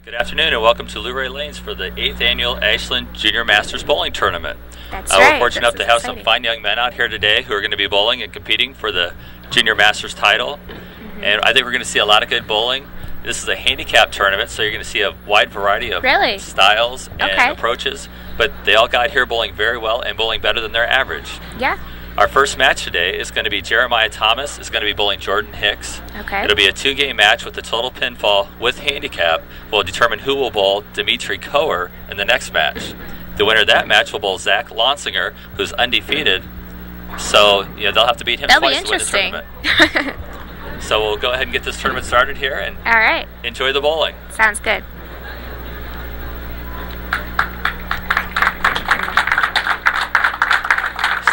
Good afternoon and welcome to Luray Lanes for the 8th Annual Ashland Junior Masters Bowling Tournament. That's right. We're fortunate enough to have some fine young men out here today who are going to be bowling and competing for the Junior Masters title. And I think we're going to see a lot of good bowling. This is a handicap tournament, so you're going to see a wide variety of styles and approaches. But they all got here bowling very well and bowling better than their average. Yeah. Our first match today is going to be Jeremiah Thomas is going to be bowling Jordan Hicks. Okay. It'll be a 2-game match with the total pinfall with handicap. Will determine who will bowl Dimitri Koher in the next match. The winner of that match will bowl Zach Lonsinger, who's undefeated. So they'll have to beat him twice to win the tournament. So we'll go ahead and get this tournament started here and enjoy the bowling. Sounds good.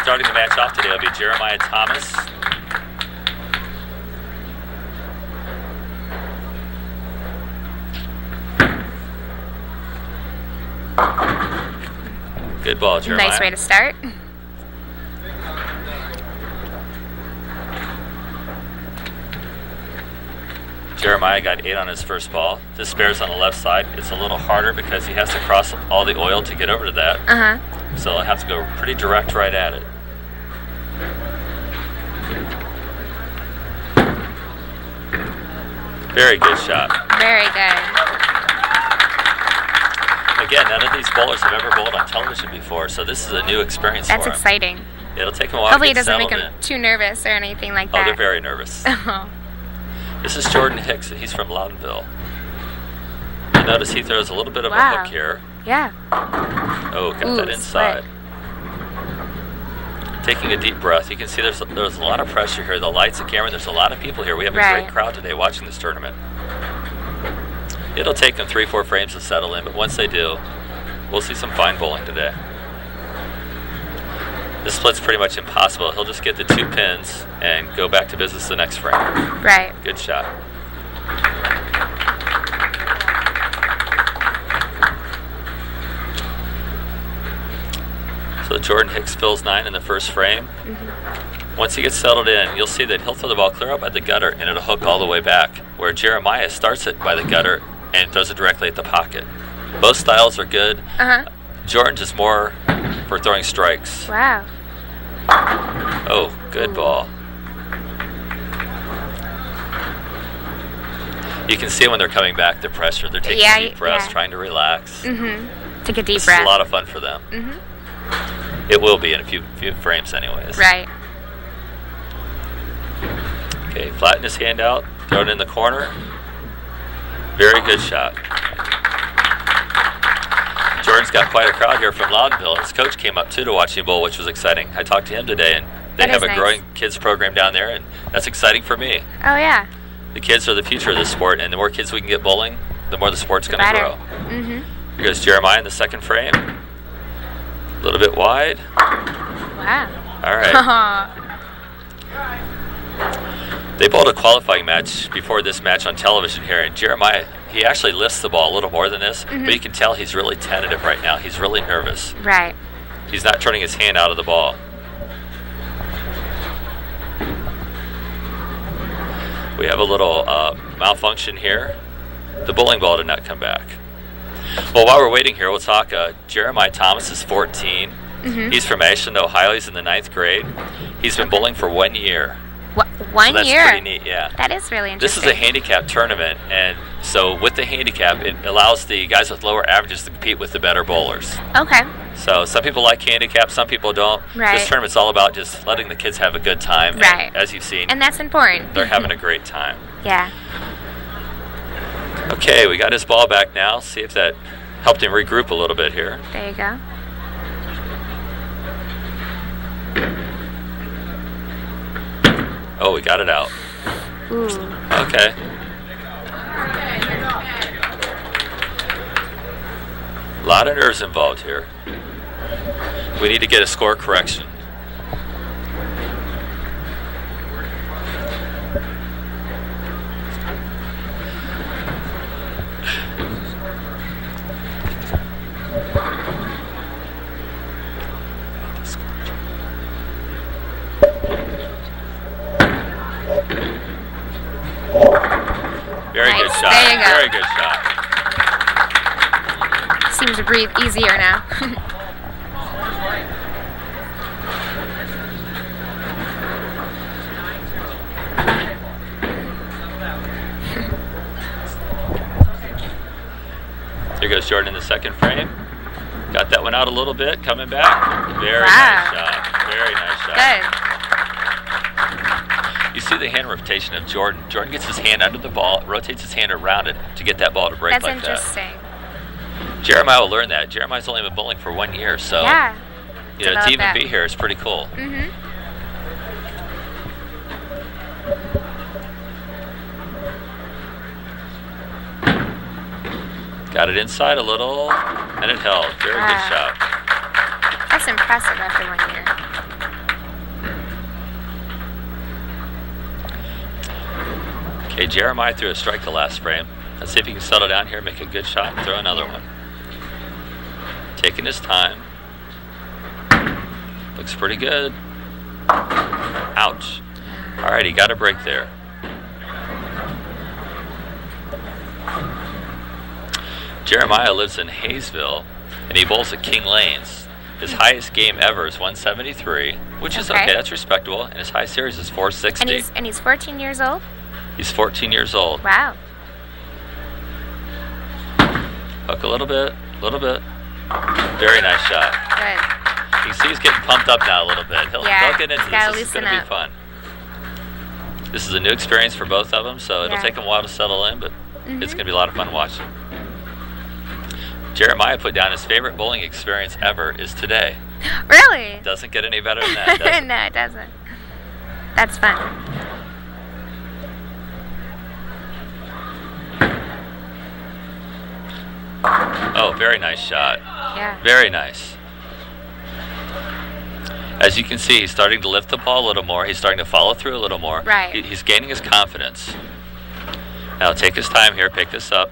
Starting the match off today will be Jeremiah Thomas. Good ball, Jeremiah. Nice way to start. Jeremiah got 8 on his first ball. This spare's on the left side. It's a little harder because he has to cross all the oil to get over to that. So I'll have to go pretty direct right at it. Very good shot. Very good. Again, none of these bowlers have ever bowled on television before, so this is a new experience for them. That's exciting. It'll take them a while Hopefully to get it doesn't make settled them too nervous or anything like that. Oh, they're very nervous. This is Jordan Hicks. He's from Loudonville. You notice he throws a little bit of a hook here. Yeah. Oh, got that inside. Taking a deep breath. You can see there's a lot of pressure here. The lights, the camera, there's a lot of people here. We have a great crowd today watching this tournament. It'll take them 3-4 frames to settle in, but once they do, we'll see some fine bowling today. This split's pretty much impossible. He'll just get the 2 pins and go back to business the next frame. Right. Good shot. So Jordan Hicks fills 9 in the first frame. Once he gets settled in, you'll see that he'll throw the ball clear up by the gutter and it'll hook all the way back, where Jeremiah starts it by the gutter and throws it directly at the pocket. Both styles are good. Jordan's is more for throwing strikes. Wow. Oh, good ball. You can see when they're coming back, the pressure. They're taking deep breaths, trying to relax. Take a deep breath. This is a lot of fun for them. It will be in a few frames anyways. Right. Okay, flatten his hand out, throw it in the corner. Very good shot. Jordan's got quite a crowd here from Loudonville. His coach came up too to watch him bowl, which was exciting. I talked to him today, and they have a growing kids program down there, and that's exciting for me. Oh, yeah. The kids are the future of this sport, and the more kids we can get bowling, the more the sport's going to grow. Here goes Jeremiah in the second frame. A little bit wide. Wow. All right. They bowled a qualifying match before this match on television here, and Jeremiah, he actually lifts the ball a little more than this, but you can tell he's really tentative right now. He's really nervous. Right. He's not turning his hand out of the ball. We have a little malfunction here. The bowling ball did not come back. Well, while we're waiting here, we'll talk. Jeremiah Thomas is 14. He's from Ashland, Ohio. He's in the 9th grade. He's been bowling for 1 year. One so year? That's pretty neat, yeah. That is really interesting. This is a handicap tournament, and so with the handicap, it allows the guys with lower averages to compete with the better bowlers. Okay. So some people like handicap, some people don't. Right. This tournament's all about just letting the kids have a good time. Right. And as you've seen. And that's important. They're having a great time. Yeah. Okay, we got his ball back now. See if that helped him regroup a little bit here. There you go. Oh, we got it out. Ooh. Okay. A lot of nerves involved here. We need to get a score correction. Very good shot. There you go. Very good shot. Seems to breathe easier now. There goes Jordan in the second frame. Got that one out a little bit, coming back. Very nice shot. Very nice shot. Good. You see the hand rotation of Jordan. Jordan gets his hand under the ball, rotates his hand around it to get that ball to break That's like that. interesting. Jeremiah will learn that. Jeremiah's only been bowling for 1 year, so Yeah. you know, to even be here is pretty cool. Mm-hmm. Got it inside a little, and it held. Very good shot. That's impressive after 1 year. Okay, Jeremiah threw a strike the last frame. Let's see if he can settle down here, make a good shot, and throw another one. Taking his time. Looks pretty good. Ouch. All right, he got a break there. Jeremiah lives in Hayesville, and he bowls at King Lanes. His highest game ever is 173, which is okay. That's respectable, and his high series is 460. And he's 14 years old? He's 14 years old. Wow. Hook a little bit, Very nice shot. Good. You can see he's getting pumped up now a little bit. He'll get into this. This is going to be fun. This is a new experience for both of them, so it'll take them a while to settle in, but it's going to be a lot of fun watching. Jeremiah put down his favorite bowling experience ever is today. Really? Doesn't get any better than that, does it? No, it doesn't. That's fun. Oh, very nice shot. Yeah. Very nice. As you can see, he's starting to lift the ball a little more. He's starting to follow through a little more. Right. He's gaining his confidence. Now take his time here, pick this up.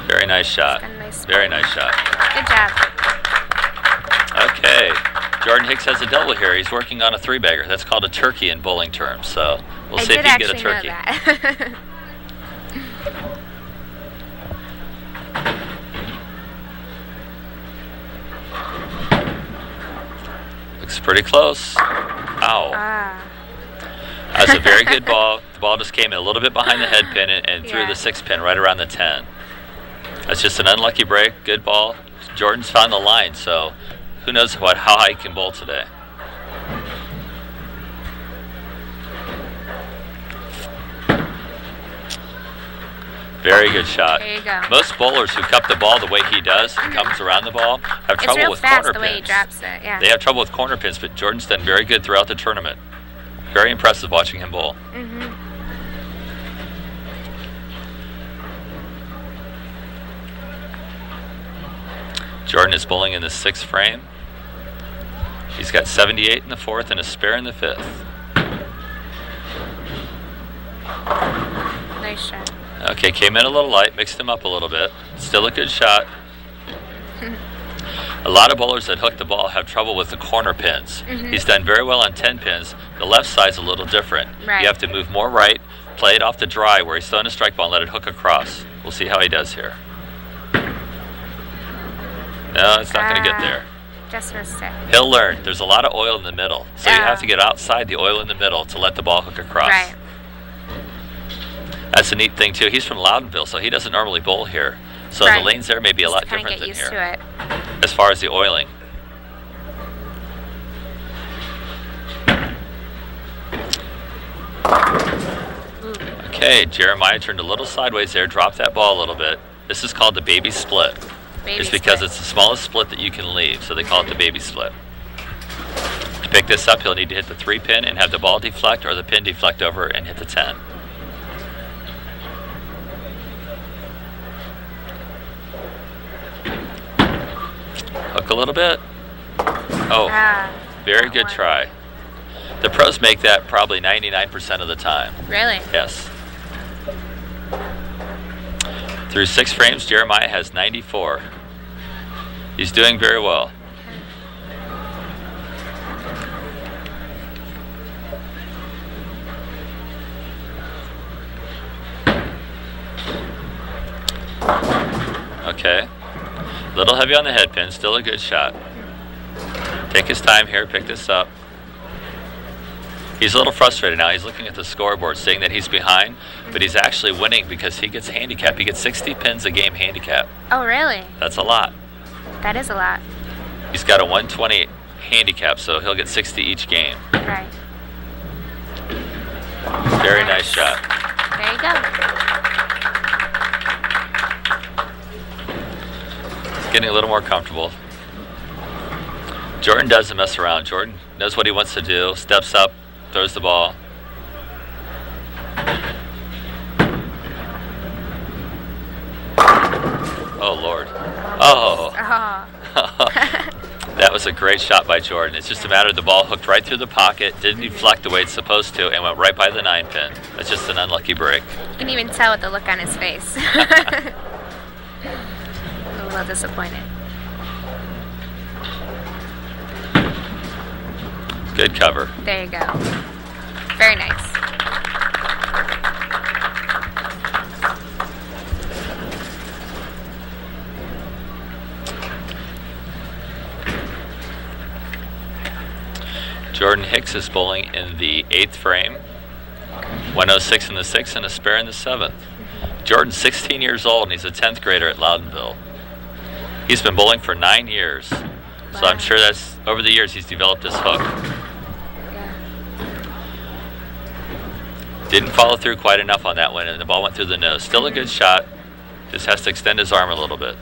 Very nice shot. Very nice shot. Good job. Okay. Jordan Hicks has a double here. He's working on a three-bagger. That's called a turkey in bowling terms. So we'll see if he can get a turkey. I did actually know that. Looks pretty close. Ow. That's a very good ball. The ball just came in a little bit behind the head pin and threw the 6 pin right around the 10. That's just an unlucky break. Good ball. Jordan's found the line, so who knows how high he can bowl today. Very good shot. There you go. Most bowlers who cup the ball the way he does and comes around the ball have trouble with corner pins. The way he drops it, yeah. They have trouble with corner pins, but Jordan's done very good throughout the tournament. Very impressive watching him bowl. Jordan is bowling in the 6th frame. He's got 78 in the 4th and a spare in the 5th. Nice shot. Okay, came in a little light, mixed him up a little bit. Still a good shot. A lot of bowlers that hook the ball have trouble with the corner pins. He's done very well on 10 pins. The left side's a little different. Right. You have to move more right, play it off the dry where he's throwing a strike ball and let it hook across. We'll see how he does here. No, it's not going to get there. Just for a sec. He'll learn. There's a lot of oil in the middle. So you have to get outside the oil in the middle to let the ball hook across. Right. That's a neat thing, too. He's from Loudonville, so he doesn't normally bowl here. So the lanes there may be a lot different than here. To it. As far as the oiling. Okay, Jeremiah turned a little sideways there, dropped that ball a little bit. This is called the baby split. It's because it's the smallest split that you can leave, so they call it the baby split. To pick this up, he'll need to hit the 3 pin and have the ball deflect or the pin deflect over and hit the 10. Hook a little bit. Oh, very good try. The pros make that probably 99% of the time. Really? Yes. Through 6 frames, Jeremiah has 94. He's doing very well. Okay. Little heavy on the head pin, still a good shot. Take his time here, pick this up. He's a little frustrated now. He's looking at the scoreboard, saying that he's behind, but he's actually winning because he gets handicap. He gets 60 pins a game handicap. Oh, really? That's a lot. That is a lot. He's got a 120 handicap, so he'll get 60 each game. Right. Very nice shot. There you go. He's getting a little more comfortable. Jordan doesn't mess around. Jordan knows what he wants to do, steps up, throws the ball. Oh, Lord. Oh. That was a great shot by Jordan. It's just a matter of the ball hooked right through the pocket, didn't deflect the way it's supposed to, and went right by the 9 pin. That's just an unlucky break. You can even tell with the look on his face. A little disappointed. Good cover. There you go. Very nice. Jordan Hicks is bowling in the 8th frame. 106 in the 6th and a spare in the 7th. Jordan's 16 years old and he's a 10th grader at Loudonville. He's been bowling for 9 years. So I'm sure that's over the years he's developed his hook. Yeah. Didn't follow through quite enough on that one and the ball went through the nose. Still a good shot. Just has to extend his arm a little bit.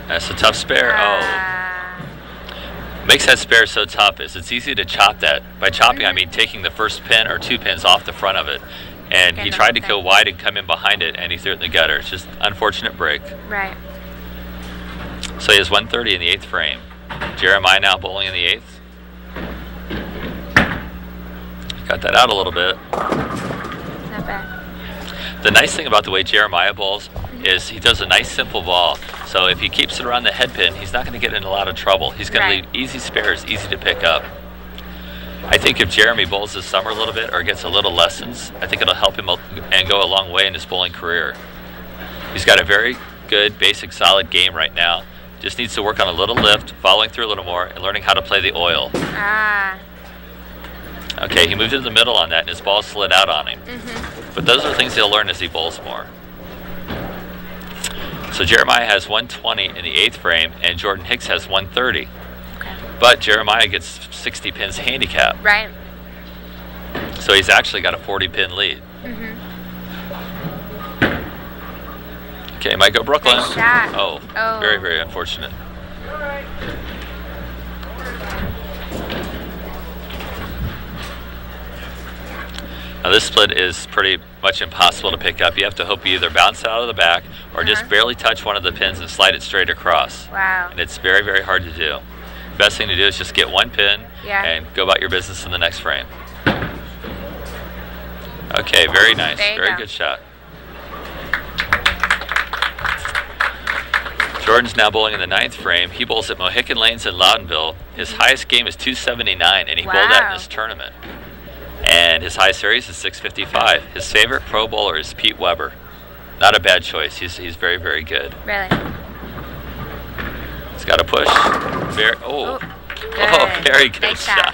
That's a tough spare. Makes that spare so tough is it's easy to chop that. By chopping, I mean taking the first pin or 2 pins off the front of it. And he tried to go wide and come in behind it, and he threw it in the gutter. It's just unfortunate break. Right. So he has 130 in the 8th frame. Jeremiah now bowling in the 8th. Got that out a little bit. Not bad. The nice thing about the way Jeremiah bowls is he does a nice simple ball. So if he keeps it around the head pin, he's not going to get in a lot of trouble. He's going to leave easy spares, easy to pick up. I think if Jeremy bowls this summer a little bit or gets a little lessons, I think it'll help him and go a long way in his bowling career. He's got a very good, basic, solid game right now. Just needs to work on a little lift, following through a little more, and learning how to play the oil. Okay, he moved into the middle on that, and his ball slid out on him. But those are things he'll learn as he bowls more. So Jeremiah has 120 in the 8th frame, and Jordan Hicks has 130. Okay. But Jeremiah gets 60 pins handicap. Right. So he's actually got a 40-pin lead. Okay, might go Brooklyn. Nice shot. Oh, very, very unfortunate. Now this split is pretty much impossible to pick up. You have to hope you either bounce it out of the back or just barely touch one of the pins and slide it straight across. Wow. And it's very, very hard to do. Best thing to do is just get one pin and go about your business in the next frame. Okay, very nice. Very good shot. Jordan's now bowling in the 9th frame. He bowls at Mohican Lanes in Loudonville. His highest game is 279, and he bowled that in this tournament. And his high series is 655. His favorite pro bowler is Pete Weber. Not a bad choice. He's very, very good. Really? He's got a push. Very good nice shot.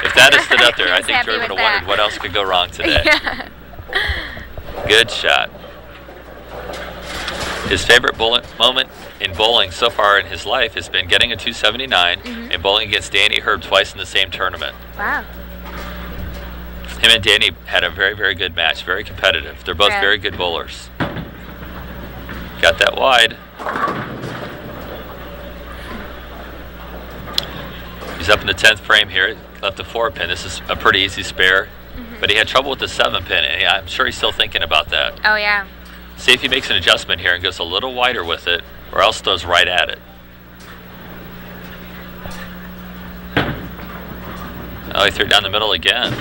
If that had stood up there, I think Jordan would have wondered what else could go wrong today. Good shot. His favorite moment in bowling so far in his life has been getting a 279 and bowling against Danny Herb twice in the same tournament. Wow. Him and Danny had a very, very good match, very competitive. They're both very good bowlers. Got that wide. He's up in the 10th frame here, left the 4 pin. This is a pretty easy spare, but he had trouble with the 7 pin, and I'm sure he's still thinking about that. Oh, yeah. See if he makes an adjustment here and goes a little wider with it, or else goes right at it. Oh, he threw it down the middle again.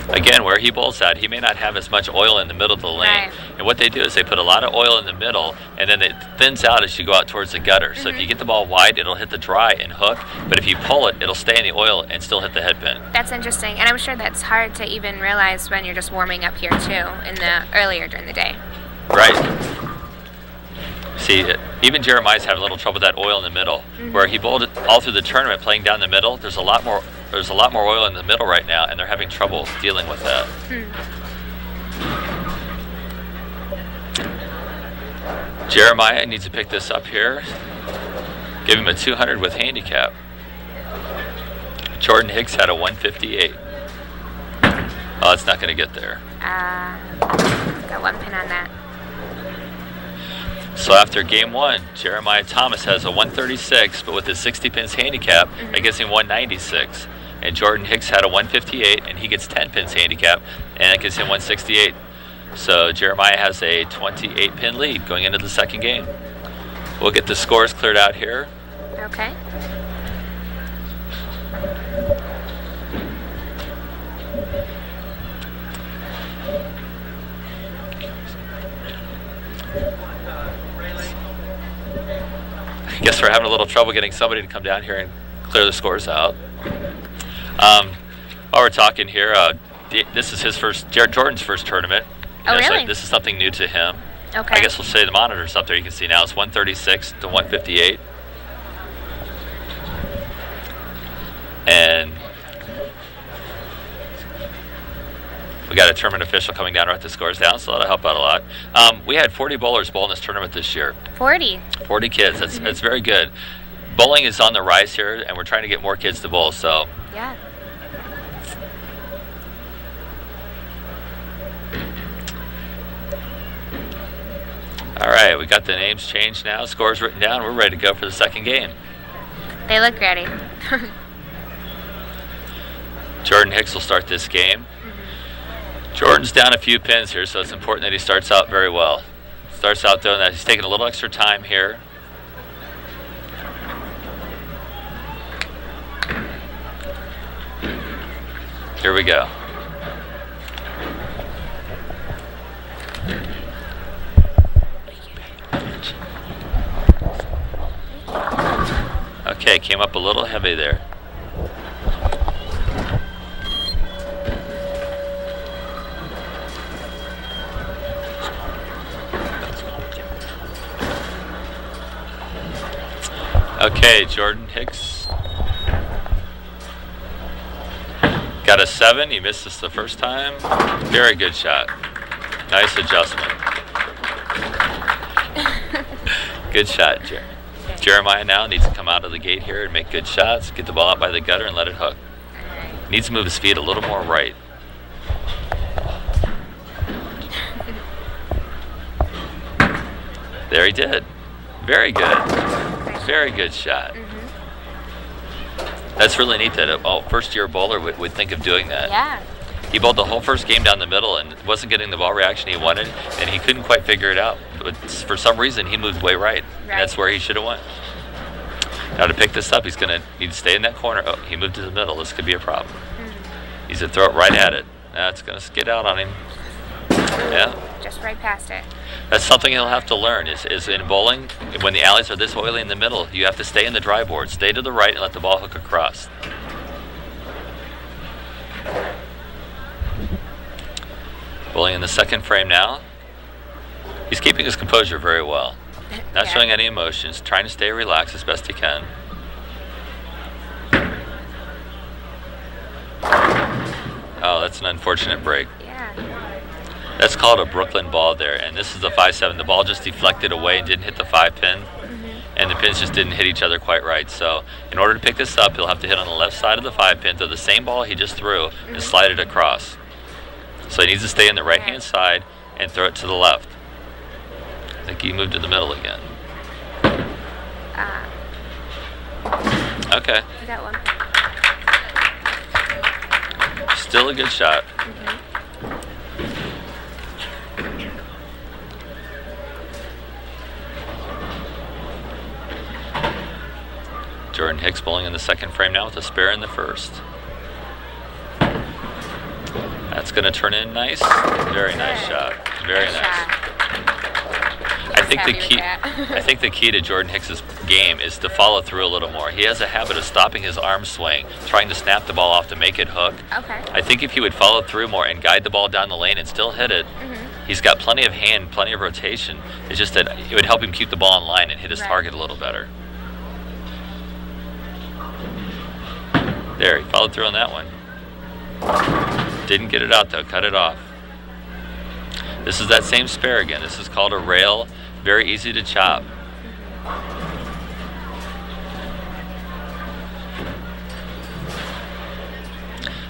Again, where he bowls at, he may not have as much oil in the middle of the lane. Right. And what they do is they put a lot of oil in the middle, and then it thins out as you go out towards the gutter. So if you get the ball wide, it'll hit the dry and hook. But if you pull it, it'll stay in the oil and still hit the head pin. That's interesting, and I'm sure that's hard to even realize when you're just warming up here too, earlier during the day. Right. See, even Jeremiah's having a little trouble with that oil in the middle. Where he bowled it all through the tournament playing down the middle, there's a lot more oil in the middle right now, and they're having trouble dealing with that. Jeremiah needs to pick this up here. Give him a 200 with handicap. Jordan Hicks had a 158. Oh, it's not going to get there. Got one pin on that. So after game one, Jeremiah Thomas has a 136, but with his 60 pins handicap, that gives him 196. And Jordan Hicks had a 158, and he gets 10 pins handicap, and that gives him 168. So Jeremiah has a 28 pin lead going into the second game. We'll get the scores cleared out here. Okay. I guess we're having a little trouble getting somebody to come down here and clear the scores out. While we're talking here, this is Jordan's first tournament. Oh, really? So this is something new to him. Okay. I guess we'll say the monitors up there. You can see now it's 136 to 158. And we got a tournament official coming down to write the scores down, so that'll help out a lot. We had 40 bowlers bowl in this tournament this year. 40 kids. That's very good. Bowling is on the rise here, and we're trying to get more kids to bowl. So yeah. All right, we got the names changed now. Scores written down. We're ready to go for the second game. They look ready. Jordan Hicks will start this game. Jordan's down a few pins here, so it's important that he starts out very well. Starts out doing that. He's taking a little extra time here. Here we go. Okay, came up a little heavy there. Okay, Jordan Hicks got a 7. He missed this the first time. Very good shot. Nice adjustment. Good shot, Jeremy. Jeremiah now needs to come out of the gate here and make good shots, get the ball out by the gutter and let it hook. Needs to move his feet a little more right. There he did. Very good. Very good shot. That's really neat that a first-year bowler would think of doing that. Yeah. He bowled the whole first game down the middle and wasn't getting the ball reaction he wanted, and he couldn't quite figure it out. But for some reason, he moved way right. That's where he should have went. Now to pick this up, he's going to need to stay in that corner. Oh, he moved to the middle. This could be a problem. He's going to throw it right at it. That's going to skid out on him. Yeah. Just right past it. That's something he'll have to learn is in bowling, when the alleys are this oily in the middle, you have to stay in the dry board. Stay to the right and let the ball hook across. Bowling in the second frame now. He's keeping his composure very well. Not showing any emotions, trying to stay relaxed as best he can. Oh, that's an unfortunate break. Yeah. That's called a Brooklyn ball there, and this is the 5-7. The ball just deflected away and didn't hit the 5 pin, and the pins just didn't hit each other quite right. So in order to pick this up, he'll have to hit on the left side of the 5 pin, throw the same ball he just threw, and slide it across. So he needs to stay in the right-hand side and throw it to the left. I think he moved to the middle again. Okay. I got one. Still a good shot. Jordan Hicks bowling in the second frame now with a spare in the first. That's going to turn in nice. Very nice shot. Very nice. I think the key to Jordan Hicks's game is to follow through a little more. He has a habit of stopping his arm swing, trying to snap the ball off to make it hook. Okay. I think if he would follow through more and guide the ball down the lane and still hit it, he's got plenty of hand, plenty of rotation. It's just that it would help him keep the ball in line and hit his target a little better. There, he followed through on that one. Didn't get it out though, cut it off. This is that same spare again. This is called a rail, very easy to chop.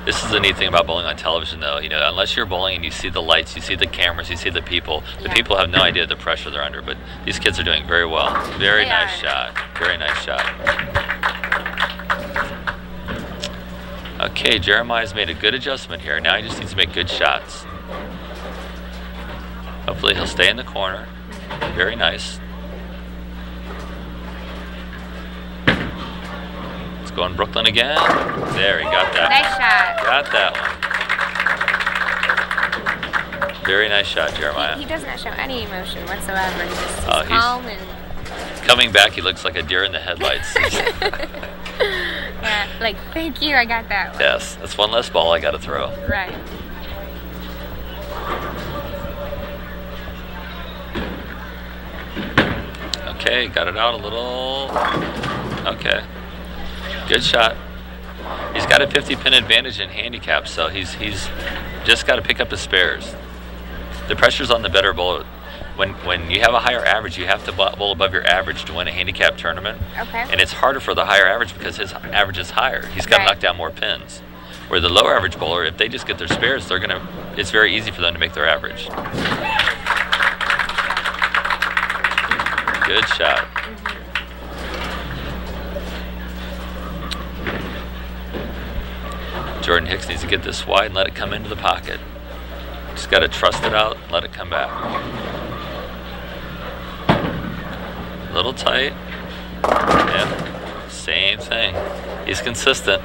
This is the neat thing about bowling on television though, you know, unless you're bowling and you see the lights, you see the cameras, you see the people people have no idea the pressure they're under, but these kids are doing very well. Very nice shot, very nice shot. Okay, Jeremiah's made a good adjustment here. Now he just needs to make good shots. Hopefully he'll stay in the corner. Very nice. Let's go on Brooklyn again. There, he got that. Nice shot. Got that one. Very nice shot, Jeremiah. He doesn't show any emotion whatsoever. He's just calm and... Coming back, he looks like a deer in the headlights. Yeah, like, thank you, I got that one. Yes, that's one less ball I got to throw. Right. Okay, got it out a little. Okay, good shot. He's got a 50-pin advantage in handicap, so he's just got to pick up his spares. The pressure's on the better bowler. When you have a higher average, you have to bowl above your average to win a handicap tournament. Okay. And it's harder for the higher average because his average is higher. He's got to knock down more pins. Where the lower average bowler, if they just get their spares, it's very easy for them to make their average. Good shot. Jordan Hicks needs to get this wide and let it come into the pocket. Just got to trust it out and let it come back. A little tight. Yep. Same thing. He's consistent.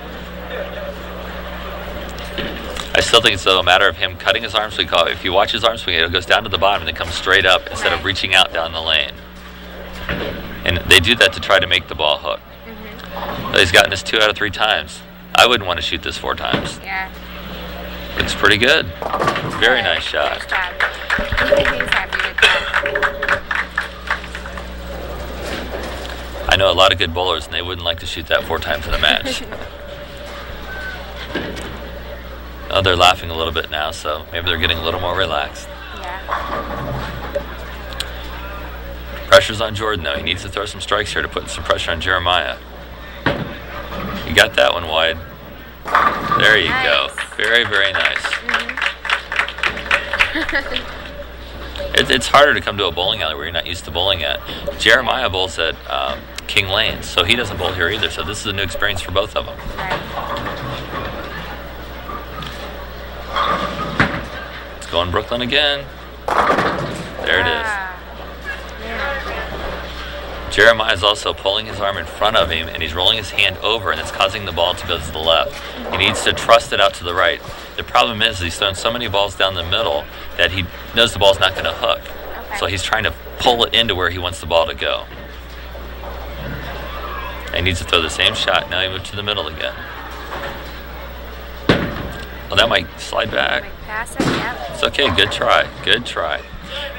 I still think it's a matter of him cutting his arm swing. If you watch his arm swing, it goes down to the bottom and then comes straight up instead of reaching out down the lane. And they do that to try to make the ball hook. He's gotten this 2 out of 3 times. I wouldn't want to shoot this 4 times. Yeah. Looks pretty good. Very nice shot. Nice job. He's happy with that. I know a lot of good bowlers, and they wouldn't like to shoot that 4 times in a match. Oh, they're laughing a little bit now, so maybe they're getting a little more relaxed. Yeah. Pressure's on Jordan, though. He needs to throw some strikes here to put some pressure on Jeremiah. You got that one wide. There you go. Very, very nice. It's harder to come to a bowling alley where you're not used to bowling at. Jeremiah bowls at King Lane, so he doesn't bowl here either, so this is a new experience for both of them. Let's go on Brooklyn again. There it is. Jeremiah's also pulling his arm in front of him, and he's rolling his hand over, and it's causing the ball to go to the left. He needs to trust it out to the right. The problem is he's thrown so many balls down the middle that he knows the ball's not going to hook. So he's trying to pull it into where he wants the ball to go. And he needs to throw the same shot. Now he moved to the middle again. Well, that might slide back. It's okay. Good try. Good try.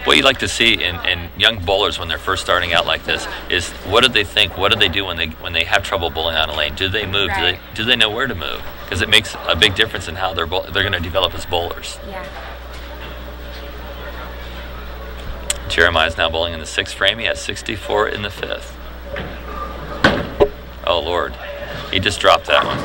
What you like to see in young bowlers when they're first starting out like this is what do they think? What do they do when they have trouble bowling on a lane? Do they move? Right. Do they know where to move? Because it makes a big difference in how they're going to develop as bowlers. Yeah. Jeremiah's now bowling in the 6th frame. He has 64 in the 5th. Oh Lord, he just dropped that one.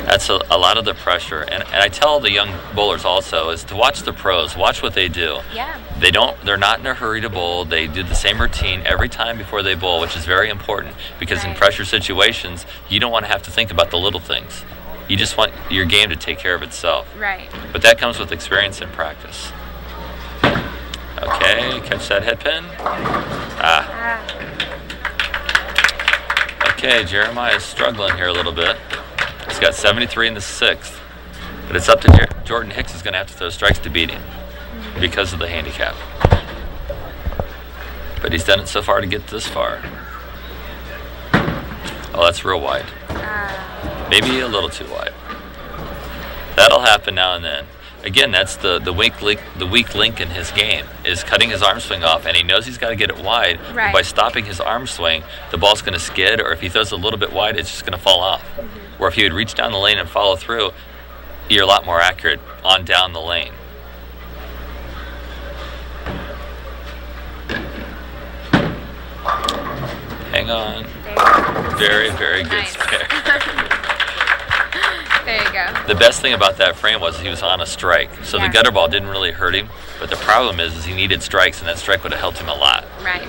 That's a lot of the pressure, and I tell the young bowlers also is to watch the pros, watch what they do. Yeah. They're not in a hurry to bowl. They do the same routine every time before they bowl, which is very important because in pressure situations, you don't want to have to think about the little things. You just want your game to take care of itself. Right. But that comes with experience and practice. Okay, catch that head pin. Okay, Jeremiah is struggling here a little bit. He's got 73 in the 6th. But it's up to Jordan Hicks is going to have to throw strikes to beat him because of the handicap. But he's done it so far to get this far. Oh, that's real wide. Maybe a little too wide. That'll happen now and then. Again, that's the weak link in his game, is cutting his arm swing off, and he knows he's got to get it wide. Right. By stopping his arm swing, the ball's going to skid, or if he throws a little bit wide, it's just going to fall off. Or if he would reach down the lane and follow through, you're a lot more accurate on down the lane. Hang on. Very, very good Nice. spare. There you go. The best thing about that frame was he was on a strike, so Yeah. the gutter ball didn't really hurt him. But the problem is he needed strikes, and that strike would have helped him a lot. Right.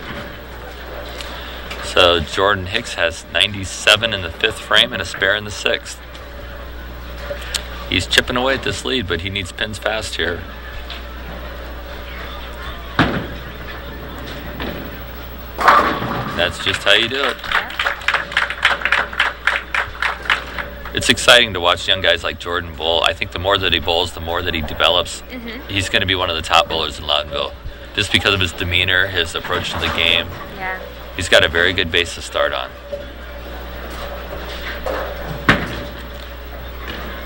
So Jordan Hicks has 97 in the 5th frame and a spare in the 6th. He's chipping away at this lead, but he needs pins fast here. That's just how you do it. It's exciting to watch young guys like Jordan bowl. I think the more that he bowls, the more that he develops. He's going to be one of the top bowlers in Loudonville, just because of his demeanor, his approach to the game. Yeah. He's got a very good base to start on.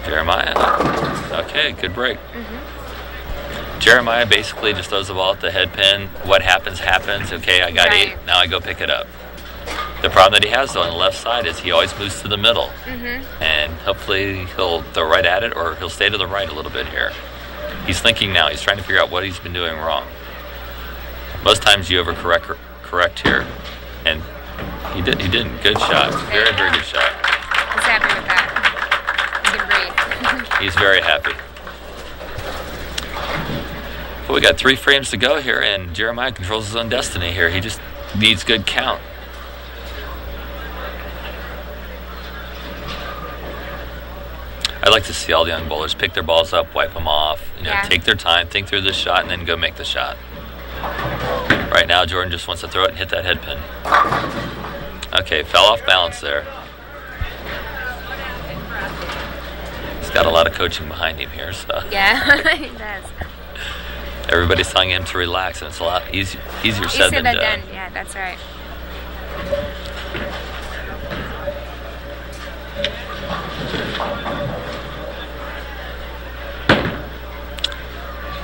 Jeremiah. Okay, good break. Jeremiah basically just throws the ball at the head pin. What happens, happens. Okay, I got Right. 8. Now I go pick it up. The problem that he has, though, on the left side is he always moves to the middle. And hopefully he'll throw right at it, or he'll stay to the right a little bit here. He's thinking now. He's trying to figure out what he's been doing wrong. Most times you overcorrect here. And he didn't. Good shot. Very, very good shot. He's happy with that. He can breathe. He's very happy. But we got 3 frames to go here, and Jeremiah controls his own destiny here. He just needs good count. I like to see all the young bowlers pick their balls up, wipe them off, Yeah. take their time, think through the shot, and then go make the shot. Right now, Jordan just wants to throw it and hit that head pin. Okay, fell off balance there. He's got a lot of coaching behind him here, so Yeah, he does. everybody's telling him to relax, and it's a lot easier said than done. Yeah, that's right.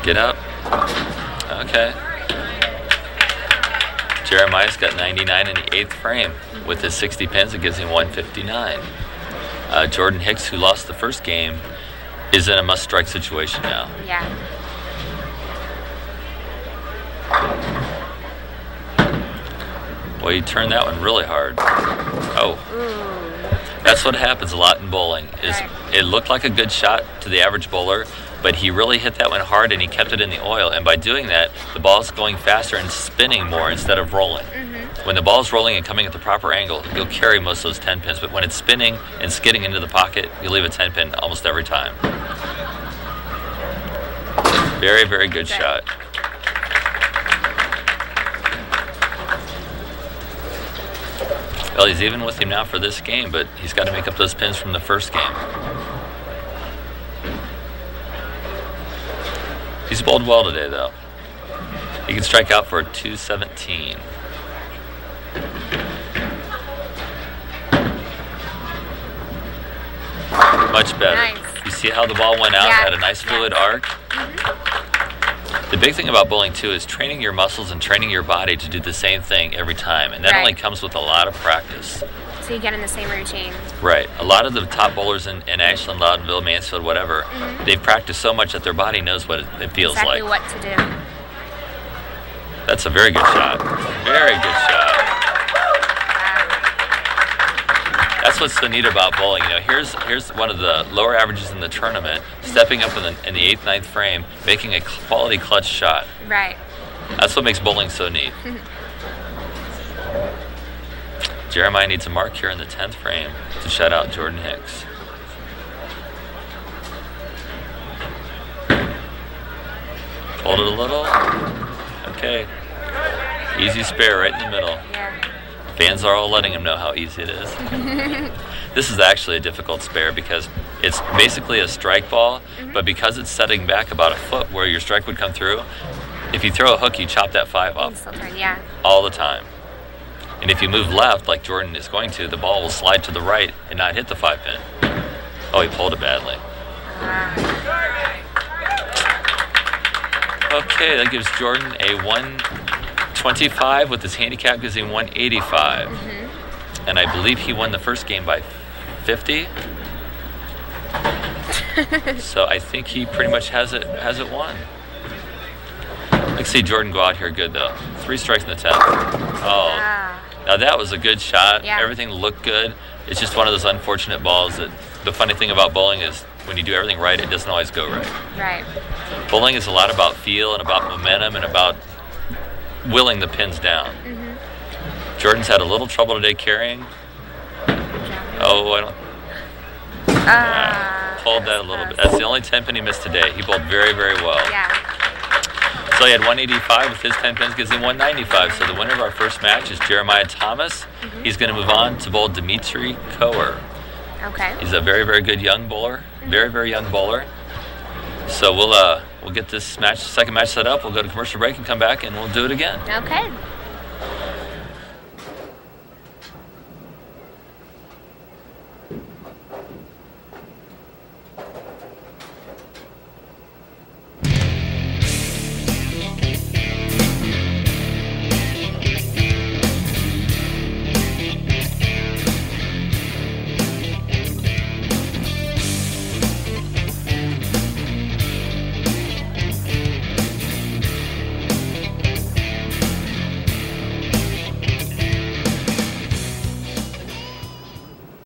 Get up. Okay. Jeremiah's got 99 in the 8th frame. With his 60 pins, it gives him 159. Jordan Hicks, who lost the first game, is in a must-strike situation now. Yeah. Well, you turned that one really hard. Oh. Ooh. That's what happens a lot in bowling. Is Right. It looked like a good shot to the average bowler, but he really hit that one hard and he kept it in the oil. And by doing that, the ball's going faster and spinning more instead of rolling. When the ball's rolling and coming at the proper angle, you'll carry most of those 10 pins. But when it's spinning and skidding into the pocket, you leave a 10 pin almost every time. Very, very good Right. shot. Well, he's even with him now for this game, but he's got to make up those pins from the first game. He's bowled well today, though. He can strike out for a 217. Much better. Nice. You see how the ball went out, Yeah. had a nice fluid arc? The big thing about bowling, too, is training your muscles and training your body to do the same thing every time. And that Right. only comes with a lot of practice. So you get in the same routine. Right. A lot of the top bowlers in Ashland, Loudonville, Mansfield, whatever, they've practiced so much that their body knows what it feels Exactly like. what to do. That's a very good shot. Very good shot. That's what's so neat about bowling. You know, here's one of the lower averages in the tournament, stepping up in the 8th, 9th frame, making a quality clutch shot. Right. That's what makes bowling so neat. Jeremiah needs a mark here in the 10th frame to shut out Jordan Hicks. Hold it a little. Okay. Easy spare right in the middle. Yeah. Fans are all letting him know how easy it is. This is actually a difficult spare because it's basically a strike ball, but because it's setting back about a foot where your strike would come through, if you throw a hook, you chop that 5 off. Yeah. All the time. And if you move left, like Jordan is going to, the ball will slide to the right and not hit the 5 pin. Oh, he pulled it badly. Okay, that gives Jordan a 125 with his handicap gives him 185. And I believe he won the first game by 50. So I think he pretty much has it won. Let's see Jordan go out here good though. 3 strikes in the 10th. Oh, now that was a good shot. Yeah. Everything looked good. It's just one of those unfortunate balls that the funny thing about bowling is when you do everything right, it doesn't always go right. Right. Bowling is a lot about feel and about momentum and about willing the pins down. Jordan's had a little trouble today carrying. Oh, I don't. Pulled that a little bit. That's the only 10 pin he missed today. He bowled very, very well. Yeah. So he had 185 with his 10 pins, gives him 195. So the winner of our first match is Jeremiah Thomas. He's going to move on to bowl Dimitri Kower. Okay. He's a very, very good young bowler. Very, very young bowler. So we'll get this second match set up. We'll go to commercial break and come back and we'll do it again. Okay.